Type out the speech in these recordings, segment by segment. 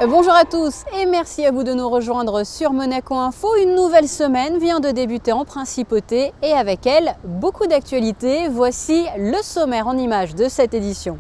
Bonjour à tous et merci à vous de nous rejoindre sur Monaco Info. Une nouvelle semaine vient de débuter en principauté et avec elle, beaucoup d'actualités. Voici le sommaire en images de cette édition.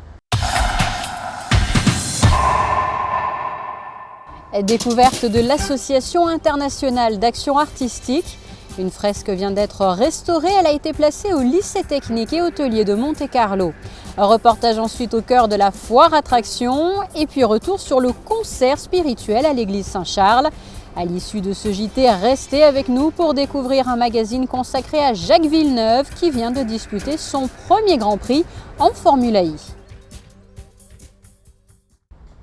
Découverte de l'Association internationale d'action artistique. Une fresque vient d'être restaurée, elle a été placée au lycée technique et hôtelier de Monte-Carlo. Un reportage ensuite au cœur de la foire attraction et puis retour sur le concert spirituel à l'église Saint-Charles. À l'issue de ce JT, restez avec nous pour découvrir un magazine consacré à Jacques Villeneuve qui vient de disputer son premier Grand Prix en Formule I.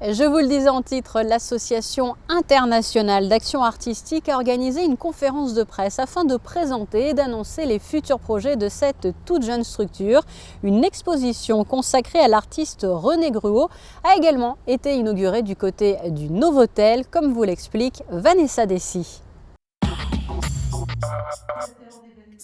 Je vous le disais en titre, l'Association internationale d'action artistique a organisé une conférence de presse afin de présenter et d'annoncer les futurs projets de cette toute jeune structure. Une exposition consacrée à l'artiste René Gruau a également été inaugurée du côté du Novotel, comme vous l'explique Vanessa Dessy.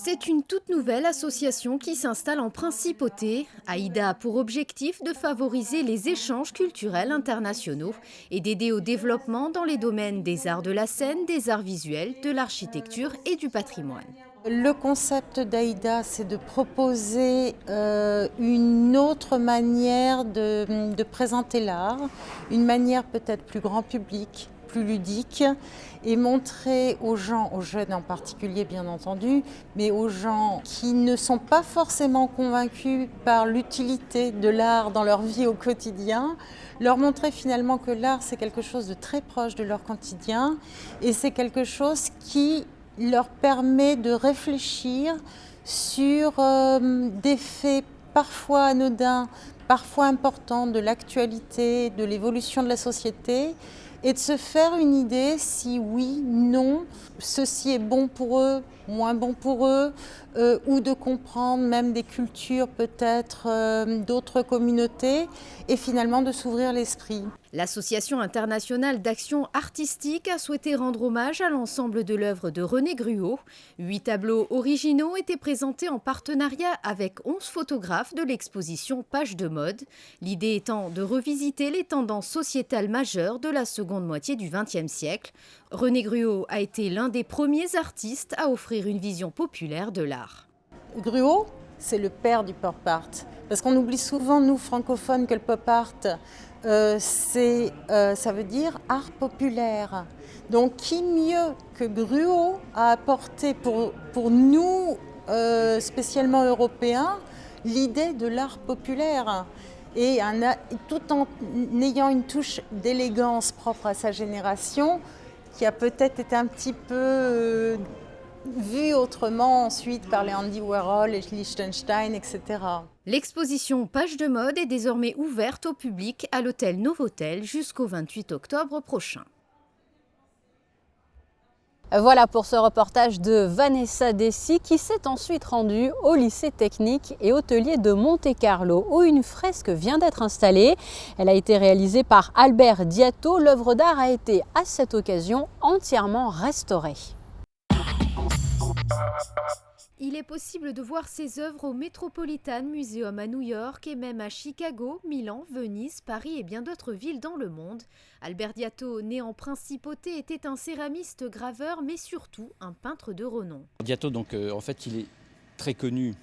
C'est une toute nouvelle association qui s'installe en principauté. AIDA a pour objectif de favoriser les échanges culturels internationaux et d'aider au développement dans les domaines des arts de la scène, des arts visuels, de l'architecture et du patrimoine. Le concept d'AIDA, c'est de proposer une autre manière de présenter l'art, une manière peut-être plus grand public, plus ludique, et montrer aux gens, aux jeunes en particulier bien entendu, mais aux gens qui ne sont pas forcément convaincus par l'utilité de l'art dans leur vie au quotidien, leur montrer finalement que l'art c'est quelque chose de très proche de leur quotidien et c'est quelque chose qui leur permet de réfléchir sur des faits parfois anodins, parfois importants de l'actualité, de l'évolution de la société et de se faire une idée si oui, non, ceci est bon pour eux, moins bon pour eux, ou de comprendre même des cultures peut-être d'autres communautés et finalement de s'ouvrir l'esprit. L'Association internationale d'action artistique a souhaité rendre hommage à l'ensemble de l'œuvre de René Gruau. 8 tableaux originaux étaient présentés en partenariat avec 11 photographes de l'exposition Pages de mode. L'idée étant de revisiter les tendances sociétales majeures de la seconde moitié du XXe siècle. René Gruau a été l'un des premiers artistes à offrir une vision populaire de l'art. Gruau, c'est le père du pop art. Parce qu'on oublie souvent, nous francophones, que le pop art, ça veut dire art populaire. Donc qui mieux que Gruau a apporté pour nous, spécialement européens, l'idée de l'art populaire et tout en ayant une touche d'élégance propre à sa génération qui a peut-être été un petit peu vu autrement ensuite par les Andy Warhol, les Liechtenstein, etc. L'exposition Pages de mode est désormais ouverte au public à l'hôtel Novotel jusqu'au 28 octobre prochain. Voilà pour ce reportage de Vanessa Dessy qui s'est ensuite rendue au lycée technique et hôtelier de Monte-Carlo où une fresque vient d'être installée. Elle a été réalisée par Albert Diatto. L'œuvre d'art a été à cette occasion entièrement restaurée. Il est possible de voir ses œuvres au Metropolitan Museum à New York et même à Chicago, Milan, Venise, Paris et bien d'autres villes dans le monde. Albert Diatto, né en principauté, était un céramiste graveur mais surtout un peintre de renom. Diatto, donc, en fait, il est très connu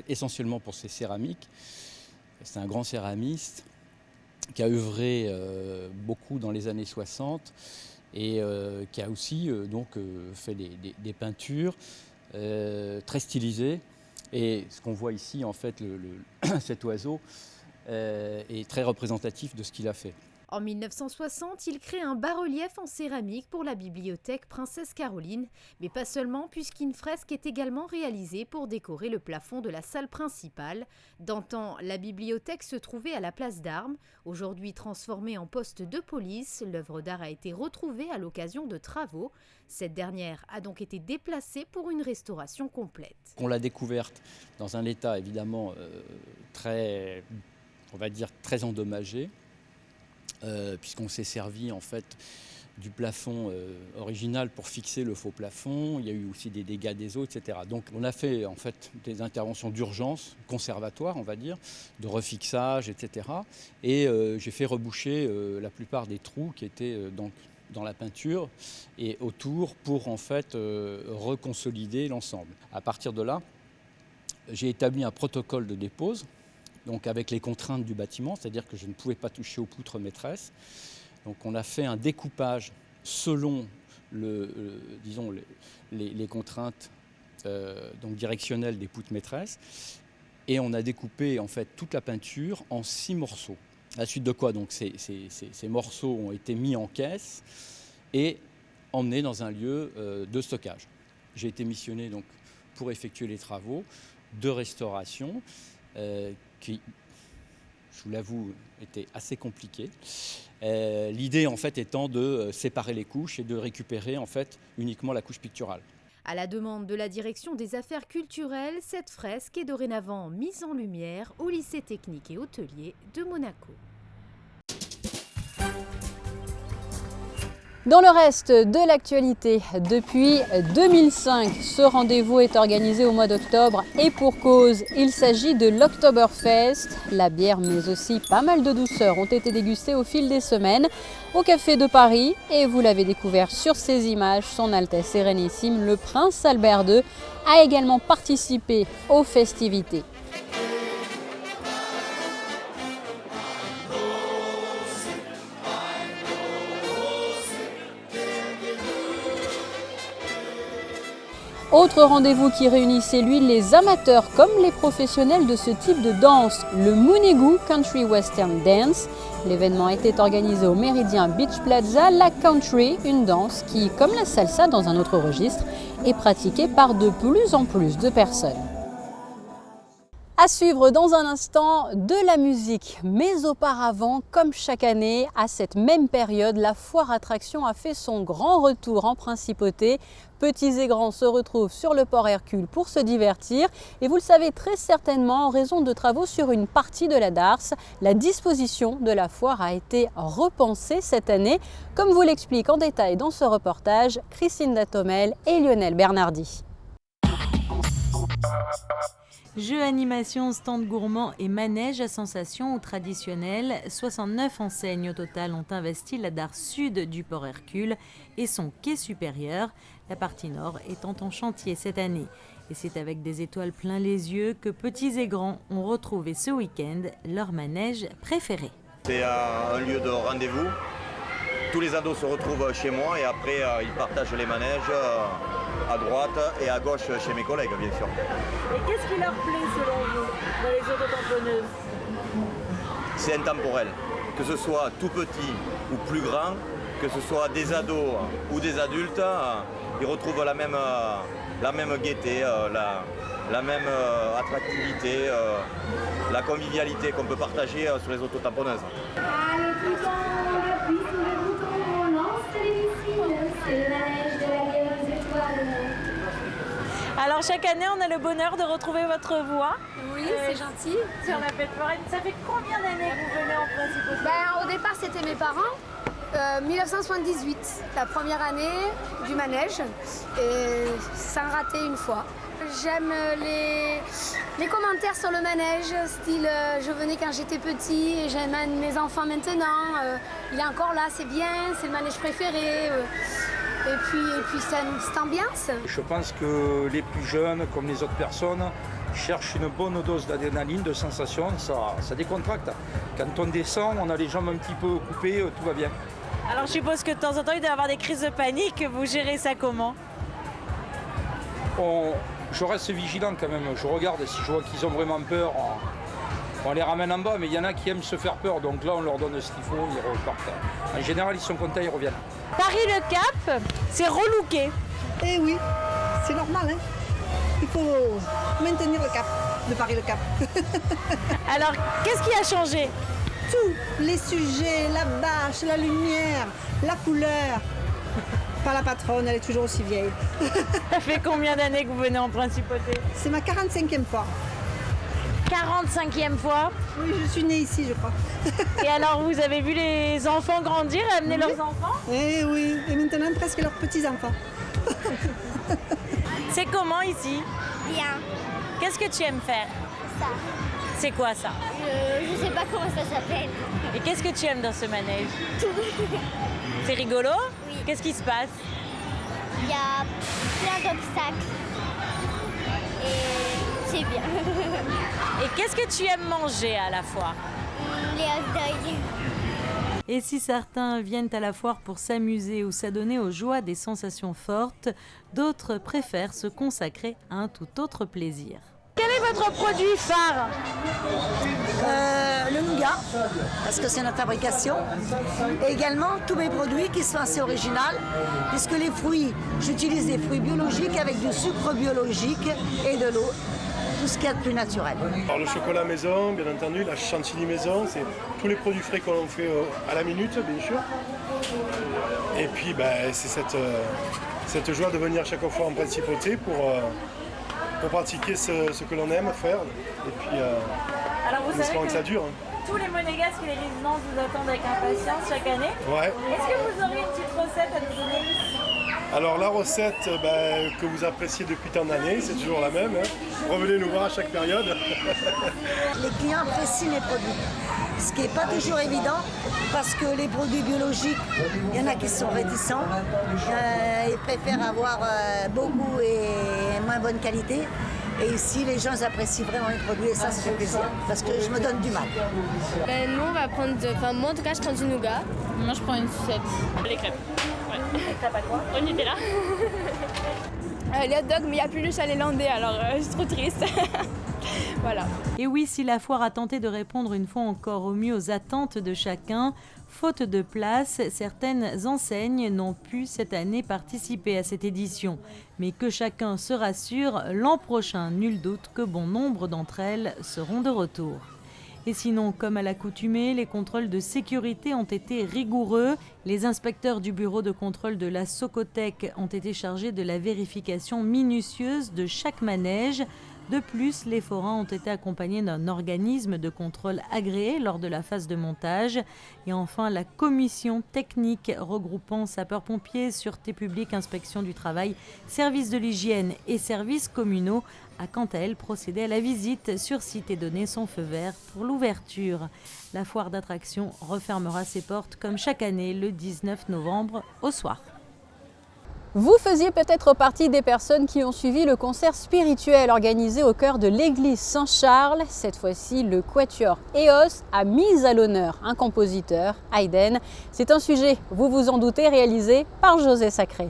essentiellement pour ses céramiques. C'est un grand céramiste qui a œuvré beaucoup dans les années 60 et qui a aussi fait des peintures très stylisées. Et ce qu'on voit ici, en fait, cet oiseau est très représentatif de ce qu'il a fait. En 1960, il crée un bas-relief en céramique pour la bibliothèque Princesse Caroline, mais pas seulement puisqu'une fresque est également réalisée pour décorer le plafond de la salle principale. D'antan, la bibliothèque se trouvait à la place d'Armes. Aujourd'hui transformée en poste de police, l'œuvre d'art a été retrouvée à l'occasion de travaux. Cette dernière a donc été déplacée pour une restauration complète. On l'a découverte dans un état évidemment très endommagé. Puisqu'on s'est servi en fait du plafond original pour fixer le faux plafond. Il y a eu aussi des dégâts des eaux, etc. Donc on a fait en fait des interventions d'urgence, conservatoires on va dire, de refixage, etc. Et j'ai fait reboucher la plupart des trous qui étaient donc dans la peinture et autour pour en fait reconsolider l'ensemble. À partir de là, j'ai établi un protocole de dépose, donc avec les contraintes du bâtiment, c'est-à-dire que je ne pouvais pas toucher aux poutres maîtresses. Donc on a fait un découpage selon disons les contraintes donc directionnelles des poutres maîtresses, et on a découpé en fait toute la peinture en 6 morceaux. À la suite de quoi donc ces morceaux ont été mis en caisse et emmenés dans un lieu de stockage. J'ai été missionné donc pour effectuer les travaux de restauration qui, je vous l'avoue, étaient assez compliqués. L'idée en fait étant de séparer les couches et de récupérer en fait uniquement la couche picturale. À la demande de la direction des affaires culturelles, cette fresque est dorénavant mise en lumière au lycée technique et hôtelier de Monaco. Dans le reste de l'actualité, depuis 2005, ce rendez-vous est organisé au mois d'octobre et pour cause, il s'agit de l'Oktoberfest. La bière mais aussi pas mal de douceurs ont été dégustées au fil des semaines au Café de Paris et vous l'avez découvert sur ces images, Son Altesse Sérénissime, le Prince Albert II, a également participé aux festivités. Autre rendez-vous qui réunissait lui les amateurs comme les professionnels de ce type de danse, le Mounegou Country Western Dance. L'événement était organisé au Méridien Beach Plaza, la country, une danse qui, comme la salsa dans un autre registre, est pratiquée par de plus en plus de personnes. À suivre dans un instant de la musique, mais auparavant, comme chaque année, à cette même période, la foire attraction a fait son grand retour en principauté. Petits et grands se retrouvent sur le port Hercule pour se divertir et vous le savez très certainement, en raison de travaux sur une partie de la darse, la disposition de la foire a été repensée cette année, comme vous l'expliquent en détail dans ce reportage Christine Datomel et Lionel Bernardi. Jeux, animations, stands gourmands et manèges à sensations ou traditionnels, 69 enseignes au total ont investi la darse sud du port Hercule et son quai supérieur, la partie nord étant en chantier cette année. Et c'est avec des étoiles plein les yeux que petits et grands ont retrouvé ce week-end leur manège préféré. C'est un lieu de rendez-vous. Tous les ados se retrouvent chez moi et après ils partagent les manèges à droite et à gauche chez mes collègues, bien sûr. Et qu'est-ce qui leur plaît selon vous dans les autotamponneuses? C'est intemporel. Que ce soit tout petit ou plus grand, que ce soit des ados ou des adultes, ils retrouvent la même gaieté, la même attractivité, la convivialité qu'on peut partager sur les autotamponneuses. Alors chaque année, on a le bonheur de retrouver votre voix. Oui, c'est gentil. Sur la fête foraine. Ça fait combien d'années que vous venez en principauté? Au départ, c'était mes parents. 1978, la première année du manège, et sans rater une fois. J'aime les commentaires sur le manège, style je venais quand j'étais petit et j'amène mes enfants maintenant. Il est encore là, c'est bien, c'est le manège préféré. Et puis cette ambiance. Je pense que les plus jeunes, comme les autres personnes, cherchent une bonne dose d'adrénaline, de sensation, ça décontracte. Quand on descend, on a les jambes un petit peu coupées, tout va bien. Alors je suppose que de temps en temps, il doit y avoir des crises de panique. Vous gérez ça comment? Je reste vigilant quand même. Je regarde, si je vois qu'ils ont vraiment peur, on les ramène en bas. Mais il y en a qui aiment se faire peur, donc là on leur donne ce qu'il faut, ils repartent. En général, ils sont contents, ils reviennent. Paris-le-Cap, c'est relooké. Eh oui, c'est normal. Il faut maintenir le cap de Paris-le-Cap. Alors, qu'est-ce qui a changé? Tous les sujets, la bâche, la lumière, la couleur. Pas la patronne, elle est toujours aussi vieille. Ça fait combien d'années que vous venez en principauté? C'est ma 45e fois. 45e fois. Oui, je suis née ici, je crois. Et alors, vous avez vu les enfants grandir, amener leurs enfants? Eh oui, et maintenant presque leurs petits-enfants. C'est comment ici? Bien. Qu'est-ce que tu aimes faire? Ça. C'est quoi ça? Je sais pas comment ça s'appelle. Et qu'est-ce que tu aimes dans ce manège? Tout. C'est rigolo? Oui. Qu'est-ce qui se passe? Il y a plein d'obstacles. Et c'est bien. Et qu'est-ce que tu aimes manger à la fois? Les hot dogs. Et si certains viennent à la foire pour s'amuser ou s'adonner aux joies des sensations fortes, d'autres préfèrent se consacrer à un tout autre plaisir. Quel est votre produit phare? Le nougat, parce que c'est notre fabrication. Et également tous mes produits qui sont assez originaux, puisque les fruits, j'utilise des fruits biologiques avec du sucre biologique et de l'eau. Tout ce qu'il y a de plus naturel. Alors, le chocolat maison, bien entendu, la chantilly maison, c'est tous les produits frais qu'on fait à la minute, bien sûr. Et puis c'est cette joie de venir chaque fois en principauté pour pratiquer ce que l'on aime faire. Et puis Alors vous savez que ça dure. Tous les monégasques et les résidents vous attendent avec impatience chaque année. Ouais. Est-ce que vous auriez une petite recette à nous donner? Alors la recette que vous appréciez depuis tant d'années, c'est toujours la même. Revenez nous voir à chaque période. Les clients apprécient mes produits, ce qui n'est pas toujours évident parce que les produits biologiques, il y en a qui sont réticents. Ils préfèrent avoir beaucoup et moins bonne qualité. Et ici, les gens apprécient vraiment les produits et ça fait plaisir parce que je me donne du mal. Nous, on va prendre, moi en tout cas, je prends du nougat. Moi, je prends une sucette. Les crêpes. Ouais. T'as pas quoi? On était là. Les hot dogs, mais il n'y a plus le chalet landais, alors c'est trop triste. Voilà. Et oui, si la foire a tenté de répondre une fois encore au mieux aux attentes de chacun, faute de place, certaines enseignes n'ont pu cette année participer à cette édition. Mais que chacun se rassure, l'an prochain, nul doute que bon nombre d'entre elles seront de retour. Et sinon, comme à l'accoutumée, les contrôles de sécurité ont été rigoureux. Les inspecteurs du bureau de contrôle de la Socotec ont été chargés de la vérification minutieuse de chaque manège. De plus, les forains ont été accompagnés d'un organisme de contrôle agréé lors de la phase de montage. Et enfin, la commission technique regroupant sapeurs-pompiers, sûreté publique, inspection du travail, services de l'hygiène et services communaux a quant à elle procédé à la visite sur site et donné son feu vert pour l'ouverture. La foire d'attractions refermera ses portes comme chaque année le 19 novembre au soir. Vous faisiez peut-être partie des personnes qui ont suivi le concert spirituel organisé au cœur de l'église Saint-Charles. Cette fois-ci, le quatuor EOS a mis à l'honneur un compositeur, Haydn. C'est un sujet, vous vous en doutez, réalisé par José Sacré.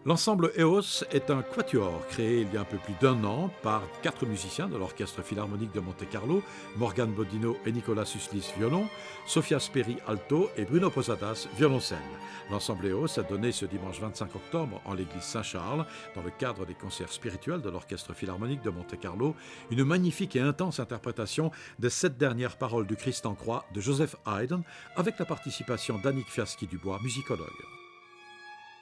L'ensemble EOS est un quatuor créé il y a un peu plus d'1 an par 4 musiciens de l'Orchestre Philharmonique de Monte-Carlo, Morgane Bodino et Nicolas Suslis violon, Sofia Speri alto et Bruno Posadas violoncelle. L'ensemble EOS a donné ce dimanche 25 octobre en l'église Saint-Charles, dans le cadre des concerts spirituels de l'Orchestre Philharmonique de Monte-Carlo, une magnifique et intense interprétation des 7 dernières paroles du Christ en croix de Joseph Haydn, avec la participation d'Annick Fiaschi-Dubois, musicologue.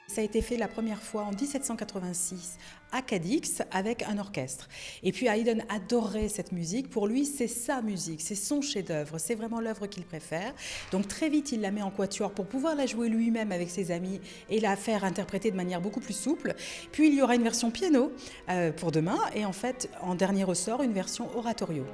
Ça a été fait la première fois en 1786 à Cadix avec un orchestre. Et puis Haydn adorait cette musique. Pour lui, c'est sa musique, c'est son chef-d'œuvre, c'est vraiment l'œuvre qu'il préfère. Donc très vite, il la met en quatuor pour pouvoir la jouer lui-même avec ses amis et la faire interpréter de manière beaucoup plus souple. Puis il y aura une version piano pour demain et en fait, en dernier ressort, une version oratorio.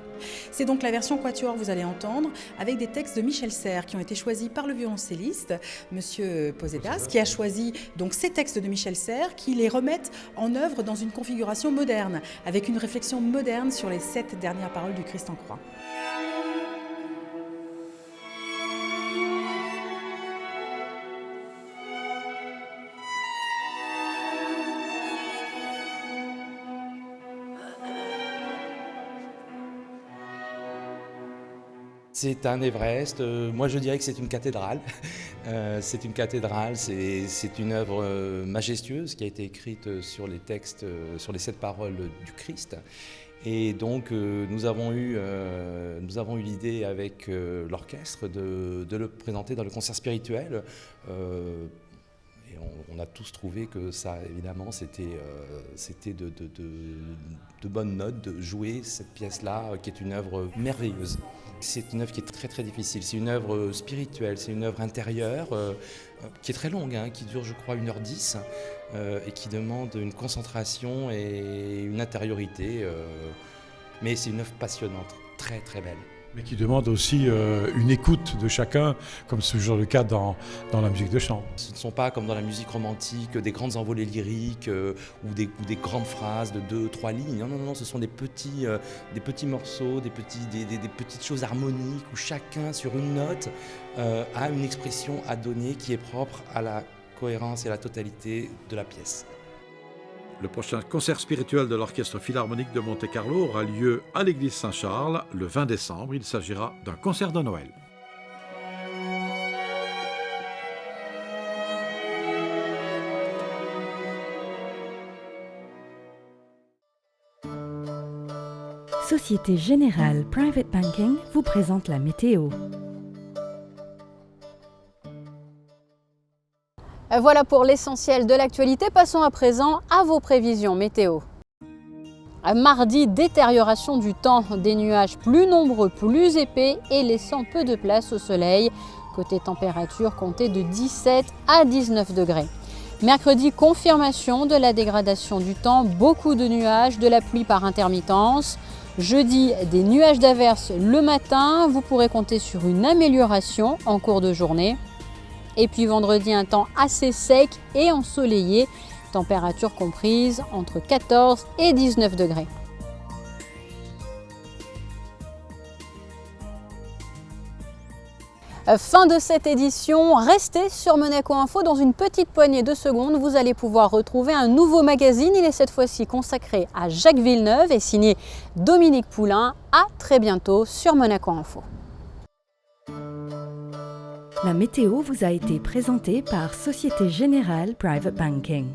C'est donc la version quatuor, vous allez entendre, avec des textes de Michel Serres qui ont été choisis par le violoncelliste, Monsieur Posadas, qui a choisi donc ces textes de Michel Serres, qui les remettent en œuvre dans une configuration moderne, avec une réflexion moderne sur les 7 dernières paroles du Christ en croix. C'est un Everest, moi je dirais que c'est une cathédrale. C'est une cathédrale, c'est une œuvre majestueuse qui a été écrite sur les textes, sur les 7 paroles du Christ. Et donc nous avons eu l'idée avec l'orchestre de le présenter dans le concert spirituel. Et on a tous trouvé que ça, évidemment, c'était de bonnes notes de jouer cette pièce-là, qui est une œuvre merveilleuse. C'est une œuvre qui est très très difficile, c'est une œuvre spirituelle, c'est une œuvre intérieure, qui est très longue, hein, qui dure je crois 1h10, et qui demande une concentration et une intériorité. Mais c'est une œuvre passionnante, très très belle. Mais qui demande aussi une écoute de chacun, comme c'est toujours le cas dans la musique de chambre. Ce ne sont pas comme dans la musique romantique des grandes envolées lyriques ou des grandes phrases de 2-3 lignes. Non, ce sont des petits morceaux, des petites choses harmoniques où chacun sur une note a une expression à donner qui est propre à la cohérence et à la totalité de la pièce. Le prochain concert spirituel de l'Orchestre Philharmonique de Monte-Carlo aura lieu à l'église Saint-Charles le 20 décembre. Il s'agira d'un concert de Noël. Société Générale Private Banking vous présente la météo. Voilà pour l'essentiel de l'actualité. Passons à présent à vos prévisions météo. Mardi, détérioration du temps, des nuages plus nombreux, plus épais et laissant peu de place au soleil. Côté température, comptez de 17 à 19 degrés. Mercredi, confirmation de la dégradation du temps, beaucoup de nuages, de la pluie par intermittence. Jeudi, des nuages d'averses le matin, vous pourrez compter sur une amélioration en cours de journée. Et puis vendredi, un temps assez sec et ensoleillé, température comprise entre 14 et 19 degrés. Fin de cette édition, restez sur Monaco Info. Dans une petite poignée de secondes, vous allez pouvoir retrouver un nouveau magazine. Il est cette fois-ci consacré à Jacques Villeneuve et signé Dominique Poulain. À très bientôt sur Monaco Info. La météo vous a été présentée par Société Générale Private Banking.